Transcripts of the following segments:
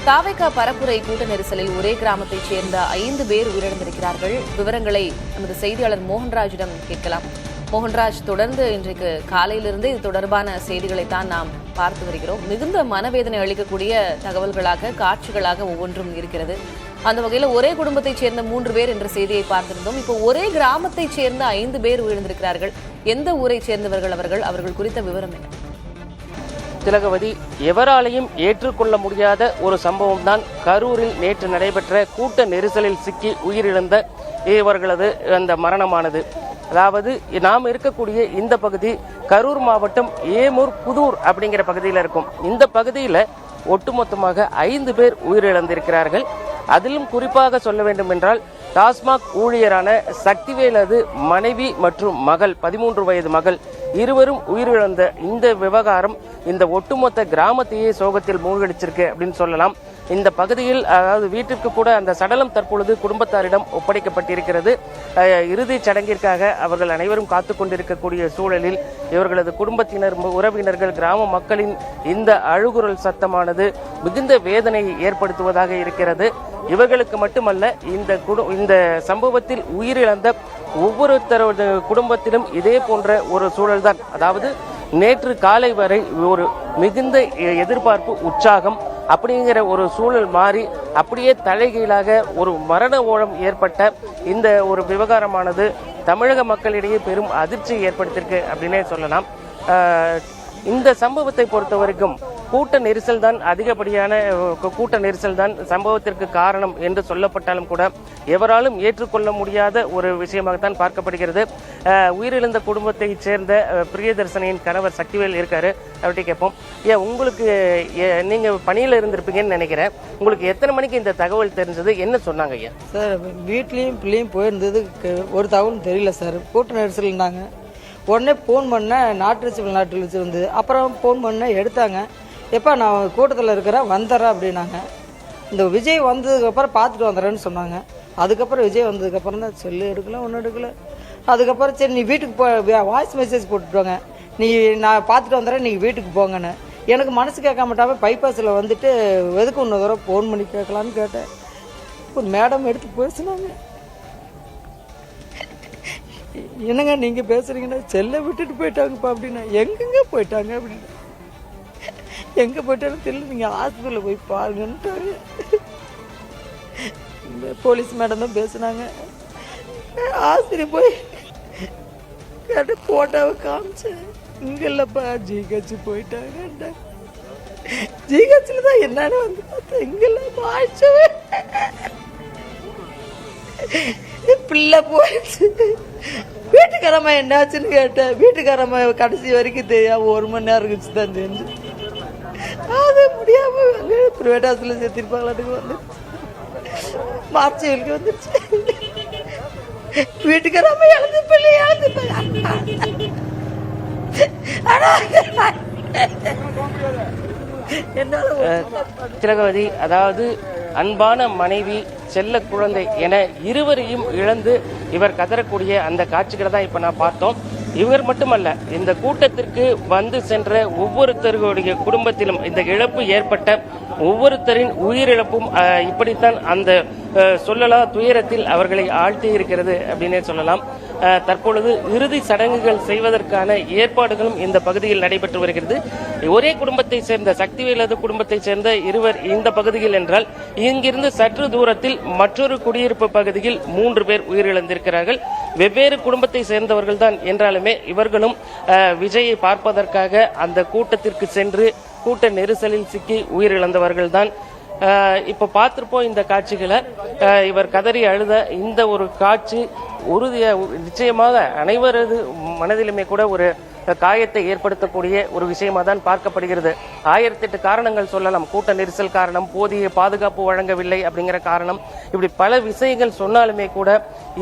தாவேகா பரப்புரை கூட்ட நெரிசலில் ஒரே கிராமத்தைச் சேர்ந்த 5 பேர் உயிரிழந்திருக்கிறார்கள். விவரங்களை நமது செய்தியாளர் மோகன்ராஜிடம் கேட்கலாம். மோகன்ராஜ், தொடர்ந்து இன்றைக்கு காலையிலிருந்து இது தொடர்பான செய்திகளைத்தான் நாம் பார்த்து வருகிறோம். மிகுந்த மனவேதனை அளிக்கக்கூடிய தகவல்களாக, காட்சிகளாக ஒவ்வொன்றும் இருக்கிறது. அந்த வகையில் ஒரே குடும்பத்தைச் சேர்ந்த 3 பேர் என்ற செய்தியை பார்த்திருந்தோம். இப்போ ஒரே கிராமத்தைச் சேர்ந்த 5 பேர் உயிரிழந்திருக்கிறார்கள். எந்த ஊரை சேர்ந்தவர்கள் அவர்கள் குறித்த விவரம் என்ன? திலகவதி, எவராலையும் ஏற்றுக்கொள்ள முடியாத ஒரு சம்பவம் தான் கரூரில் நேற்று நடைபெற்ற கூட்ட நெரிசலில் சிக்கி உயிரிழந்த இவர்களது அந்த மரணமானது. அதாவது நாம் இருக்கக்கூடிய இந்த பகுதி கரூர் மாவட்டம் ஏமூர் புதூர் அப்படிங்கிற பகுதியில் இருக்கும். இந்த பகுதியில் ஒட்டுமொத்தமாக 5 பேர் உயிரிழந்திருக்கிறார்கள். அதிலும் குறிப்பாக சொல்ல வேண்டும் என்றால் டாஸ்மாக் ஊழியரான சக்திவேலது மனைவி மற்றும் மகள், 13 வயது மகள், இருவரும் உயிரிழந்த இந்த விவகாரம் இந்த ஒட்டுமொத்த கிராமத்தையே சோகத்தில் மூழ்கடிச்சிருக்கு அப்படின்னு சொல்லலாம். இந்த பகுதியில் அதாவது வீட்டிற்கு கூட அந்த சடலம் தற்பொழுது குடும்பத்தாரிடம் ஒப்படைக்கப்பட்டிருக்கிறது. இறுதிச் சடங்கிற்காக அவர்கள் அனைவரும் காத்து கொண்டிருக்கக்கூடிய சூழலில் இவர்களது குடும்பத்தினர், உறவினர்கள், கிராம மக்களின் இந்த அழுகுரல் சத்தமானது மிகுந்த வேதனையை ஏற்படுத்துவதாக இருக்கிறது. இவர்களுக்கு மட்டுமல்ல, இந்த சம்பவத்தில் உயிரிழந்த ஒவ்வொருத்தரது குடும்பத்திலும் இதே போன்ற ஒரு சூழல்தான். அதாவது நேற்று காலை வரை ஒரு மிகுந்த எதிர்பார்ப்பு, உற்சாகம் அப்படிங்கிற ஒரு சூழல் மாறி அப்படியே தலைகீழாக ஒரு மரண ஓலம் ஏற்பட்ட இந்த ஒரு விவகாரமானது தமிழக மக்களிடையே பெரும் அதிர்ச்சியை ஏற்படுத்தியிருக்கு அப்படின்னே சொல்லலாம். இந்த சம்பவத்தை பொறுத்த வரைக்கும் கூட்ட நெரிசல் தான் அதிகப்படியான கூட்ட நெரிசல் தான் சம்பவத்திற்கு காரணம் என்று சொல்லப்பட்டாலும் கூட எவராலும் ஏற்றுக்கொள்ள முடியாத ஒரு விஷயமாகத்தான் பார்க்கப்படுகிறது. உயிரிழந்த குடும்பத்தை சேர்ந்த பிரியதர்சனின் கணவர் சக்திவேல் இருக்காரு, அவர்கிட்ட கேட்போம். உங்களுக்கு நீங்க பணியில இருந்திருப்பீங்கன்னு நினைக்கிறேன். உங்களுக்கு எத்தனை மணிக்கு இந்த தகவல் தெரிஞ்சது, என்ன சொன்னாங்க ஐயா? சார், வீட்லயும் பிள்ளையும் போயிருந்தது, ஒரு தகவலும் தெரியல சார். கூட்ட நெரிசல்னாங்க. உடனே ஃபோன் பண்ண நாட்டு வந்தது. அப்புறம் ஃபோன் பண்ண எடுத்தாங்க. எப்போ நான் கூட்டத்தில் இருக்கிறேன், வந்துடுறேன் அப்படின்னாங்க. இந்த விஜய் வந்ததுக்கப்புறம் பார்த்துட்டு வந்துடுறேன்னு சொன்னாங்க. அதுக்கப்புறம் விஜய் வந்ததுக்கப்புறம் தான் செல்லு எடுக்கல, ஒன்றும் எடுக்கல. அதுக்கப்புறம் சரி நீ வீட்டுக்கு வாய்ஸ் மெசேஜ் போட்டுட்டுவாங்க, நான் பார்த்துட்டு வந்துடுறேன், நீங்கள் வீட்டுக்கு போங்கன்னு. எனக்கு மனசு கேட்க மாட்டாமல் பைபாஸில் வந்துட்டு எதுக்கு இன்னொரு தடவை ஃபோன் பண்ணி கேட்கலான்னு கேட்டேன். ஒரு மேடம் எடுத்து பேசினாங்க. என்னங்க நீங்கள் பேசுகிறீங்கன்னா, செல்லை விட்டுட்டு போயிட்டாங்கப்பா அப்படின்னா. எங்கெங்க போயிட்டாங்க அப்படின்னு. எங்கே போயிட்டாலும் தெரியல, நீங்கள் ஹாஸ்பிட்டலில் போய் பாருங்கன்ட்டாங்க. போலீஸ் மேடம் தான் பேசுனாங்க. ஆசிரியர் போய் கேட்டு போட்டோவை காமிச்சேன். இங்கே இல்லைப்பா, ஜிஹெச் போயிட்டாங்க. ஜிஹெச்சில் தான் என்னன்னு வந்து பார்த்தேன். இங்கே இல்லை, ஆயிடுச்சவே பிள்ளை போயிடுச்சு. வீட்டுக்காரம்மா என்னாச்சுன்னு கேட்டேன். வீட்டுக்காரம்மா கடைசி வரைக்கும் தெரியாம 1 மணி நேரம் கழிச்சு தான் தெரிஞ்சு. அது முடியாம பிரைவேட் ஹாஸ்பிட்டல் சேர்த்திருப்பாங்களாட்டுக்கு வந்து மார்ச் வெயிலுக்கு வந்துருச்சு. வீட்டுக்காரம்மா இழந்து பிள்ளை திலகவதி, அதாவது அன்பான மனைவி, செல்ல குழந்தை என இருவரையும் இழந்து இவர் கதறக்கூடிய அந்த காட்சிகளை தான் இப்ப நான் பார்த்தோம். இவர் மட்டுமல்ல, இந்த கூட்டத்திற்கு வந்து சென்ற ஒவ்வொருத்தருடைய குடும்பத்திலும் இந்த இழப்பு ஏற்பட்ட ஒவ்வொருத்தரின் உயிரிழப்பும் இப்படித்தான் அந்த சொல்லலாம் துயரத்தில் அவர்களை ஆழ்த்தி இருக்கிறது அப்படின்னே சொல்லலாம். தற்பொழுது இறுதி சடங்குகள் செய்வதற்கான ஏற்பாடுகளும் இந்த பகுதியில் நடைபெற்று வருகிறது. ஒரே குடும்பத்தை சேர்ந்த சக்திவேலது குடும்பத்தை சேர்ந்த இருவர் இந்த பகுதியில் என்றால், இங்கிருந்து சற்று தூரத்தில் மற்றொரு குடியிருப்பு பகுதியில் 3 பேர் உயிரிழந்திருக்கிறார்கள். வெவ்வேறு குடும்பத்தை சேர்ந்தவர்கள் தான் என்றாலுமே இவர்களும் விஜயை பார்ப்பதற்காக அந்த கூட்டத்திற்கு சென்று கூட்ட நெரிசலில் சிக்கி உயிரிழந்தவர்கள் தான். இப்ப பார்த்திருப்போம் இந்த காட்சிகளை. இவர் கதறி அழுத இந்த ஒரு காட்சி நிச்சயமாக அனைவரது மனதிலுமே கூட ஒரு காயத்தை ஏற்படுத்தக்கூடிய ஒரு விஷயமா தான் பார்க்கப்படுகிறது. 1008 காரணங்கள் சொல்லலாம். கூட்ட நெரிசல் காரணம், போதிய பாதுகாப்பு வழங்கவில்லை அப்படிங்கிற காரணம், இப்படி பல விஷயங்கள் சொன்னாலுமே கூட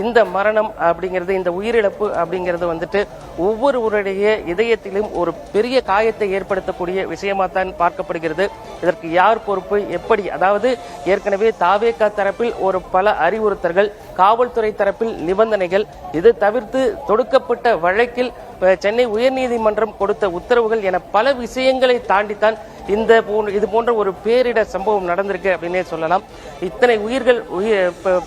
இந்த மரணம் அப்படிங்கிறது, இந்த உயிரிழப்பு அப்படிங்கிறது வந்துட்டு ஒவ்வொருவருடைய இதயத்திலும் ஒரு பெரிய காயத்தை ஏற்படுத்தக்கூடிய விஷயமா தான் பார்க்கப்படுகிறது. இதற்கு யார் பொறுப்பு, எப்படி? அதாவது ஏற்கனவே தாவேகா தரப்பில் ஒரு பல அறிவுறுத்தல்கள், காவல்துறை தரப்பில் நிபந்தனைகள், இது தவிர்த்து தொடுக்கப்பட்ட வழக்கில் சென்னை உயர்நீதிமன்றம் கொடுத்த உத்தரவுகள் என பல விஷயங்களை தாண்டித்தான் இது போன்ற ஒரு பேரிடர் சம்பவம் நடந்திருக்கு அப்படின்னே சொல்லலாம். இத்தனை உயிர்கள்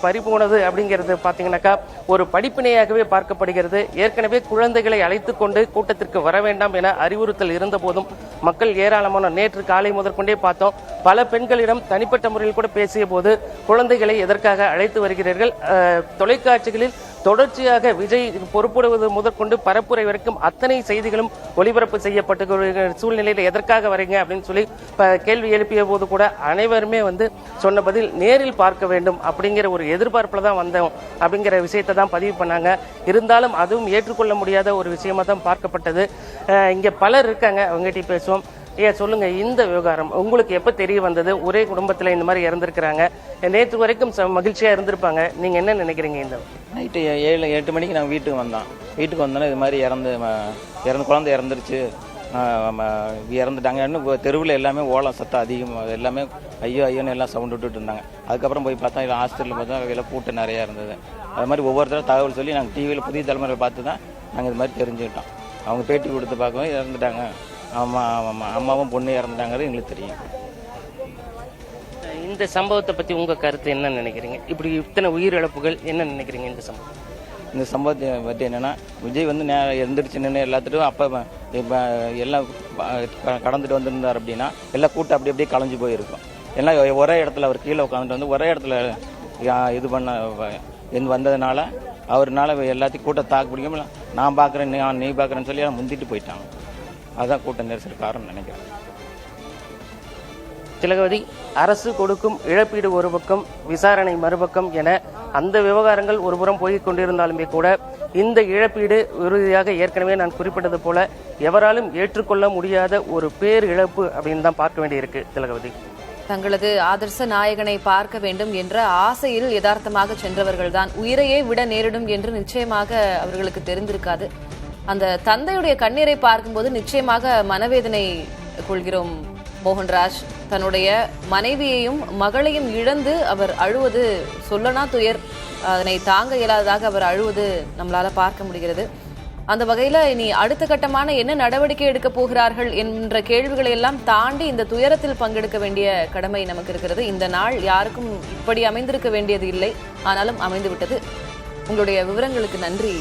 பறிபோனது அப்படிங்கிறது பார்த்தீங்கன்னாக்கா ஒரு படிப்பினையாகவே பார்க்கப்படுகிறது. ஏற்கனவே குழந்தைகளை அழைத்து கொண்டு கூட்டத்திற்கு வர வேண்டாம் என அறிவுறுத்தல் இருந்த போதும் மக்கள் ஏராளமான நேற்று காலை முதற்கொண்டே பார்த்தோம். பல பெண்களிடம் தனிப்பட்ட முறையில் கூட பேசிய போது குழந்தைகளை எதற்காக அழைத்து வருகிறீர்கள், தொலைக்காட்சிகளில் தொடர்ச்சியாக விஜய் பொறுப்படுவது முதற்கொண்டு பரப்புரை வரைக்கும் அத்தனை செய்திகளும் ஒளிபரப்பு செய்யப்பட்ட சூழ்நிலையில் எதற்காக வரீங்க அப்படின்னு சொல்லி கேள்வி எழுப்பிய போது கூட அனைவருமே சொன்ன பதில் நேரில் பார்க்க வேண்டும் அப்படிங்கிற ஒரு எதிர்பார்ப்புல தான் வந்தோம் அப்படிங்கிற விஷயத்தை தான் பதிவு பண்ணாங்க. இருந்தாலும் அதுவும் ஏற்றுக்கொள்ள முடியாத ஒரு விஷயமா தான் பார்க்கப்பட்டது. இங்க பலர் இருக்காங்க, அவங்ககிட்ட பேசுவோம். சொல்லுங்க, இந்த விவகாரம் உங்களுக்கு எப்ப தெரிய வந்தது? ஒரே குடும்பத்துல இந்த மாதிரி இறந்திருக்கிறாங்க, நேற்று வரைக்கும் மகிழ்ச்சியா இருந்திருப்பாங்க, நீங்க என்ன நினைக்கிறீங்க? இந்த நைட்டு 7-8 மணிக்கு நாங்கள் வீட்டுக்கு வந்தோன்னா இது மாதிரி குழந்தை இறந்துருச்சு, இறந்துட்டாங்க. இன்னும் தெருவில் எல்லாமே ஓலம் சத்தம் அதிகமாக, எல்லாமே ஐயோ ஐயோன்னு எல்லாம் சவுண்ட் விட்டுட்டு இருந்தாங்க. அதுக்கப்புறம் போய் பார்த்தா இல்லை ஹாஸ்பிட்டலில் பார்த்தா எல்லாம் கூட்டம் நிறையா இருந்தது. அது மாதிரி ஒவ்வொருத்தரும் தகவல் சொல்லி நாங்கள் டிவியில் புதிய தலைமுறை பார்த்து தான் நாங்கள் இது மாதிரி தெரிஞ்சுக்கிட்டோம். அவங்க பேட்டி கொடுத்து பார்க்கவும் இறந்துட்டாங்க, அம்மாவும் பொண்ணு இறந்துட்டாங்கிறது எங்களுக்கு தெரியும். இந்த சம்பவத்தை பற்றி உங்கள் கருத்து என்ன நினைக்கிறீங்க? இப்படி இத்தனை உயிரிழப்புகள் என்ன நினைக்கிறீங்க இந்த சம்பவத்தை பற்றி என்னென்னா, விஜய் எழுந்திரிச்சுன்னு எல்லாத்துட்டும் அப்போ இப்போ எல்லாம் கடந்துட்டு வந்திருந்தார் அப்படின்னா எல்லாம் கூட்டம் அப்படியே கலைஞ்சு போயிருக்கும். எல்லாம் ஒரே இடத்துல அவர் கீழே உட்காந்துட்டு ஒரே இடத்துல இது பண்ண வந்ததுனால அவர்னால எல்லாத்தையும் கூட்டம் தாக்கு பிடிக்காம நான் பார்க்குறேன் நீ பார்க்குறேன்னு சொல்லி முந்திட்டு போயிட்டாங்க. அதுதான் கூட்ட நெரிசல் காரணம் நினைக்கிறேன். திலகவதி, அரசு கொடுக்கும் இழப்பீடு ஒரு பக்கம், விசாரணை மறுபக்கம் என அந்த விவகாரங்கள் ஒருபுறம் போய்க் கொண்டிருந்தாலுமே கூட இந்த இழப்பீடு உறுதியாக ஏற்கனவே நான் குறிப்பிட்டது போல எவராலும் ஏற்றுக்கொள்ள முடியாத ஒரு பேர் இழப்பு அப்படின்னு தான் பார்க்க வேண்டியிருக்கு. திலகவதி, தங்களது ஆதர்ச நாயகனை பார்க்க வேண்டும் என்ற ஆசையில் யதார்த்தமாக சென்றவர்கள்தான் உயிரையே விட நேரிடும் என்று நிச்சயமாக அவர்களுக்கு தெரிந்திருக்காது. அந்த தந்தையுடைய கண்ணீரை பார்க்கும்போது நிச்சயமாக மனவேதனை கொள்கிறோம். மோகன்ராஜ் தன்னுடைய மனைவியையும் மகளையும் இழந்து அவர் அழுவது சொல்லனா துயர், அதனை தாங்க இயலாததாக அவர் அழுவது நம்மளால பார்க்க முடிகிறது. அந்த வகையில இனி அடுத்த கட்டமான என்ன நடவடிக்கை எடுக்க போகிறார்கள் என்ற கேள்விகளை எல்லாம் தாண்டி இந்த துயரத்தில் பங்கெடுக்க வேண்டிய கடமை நமக்கு இருக்கிறது. இந்த நாள் யாருக்கும் இப்படி அமைந்திருக்க வேண்டியது இல்லை, ஆனாலும் அமைந்து விட்டது. உங்களுடைய விவரங்களுக்கு நன்றி.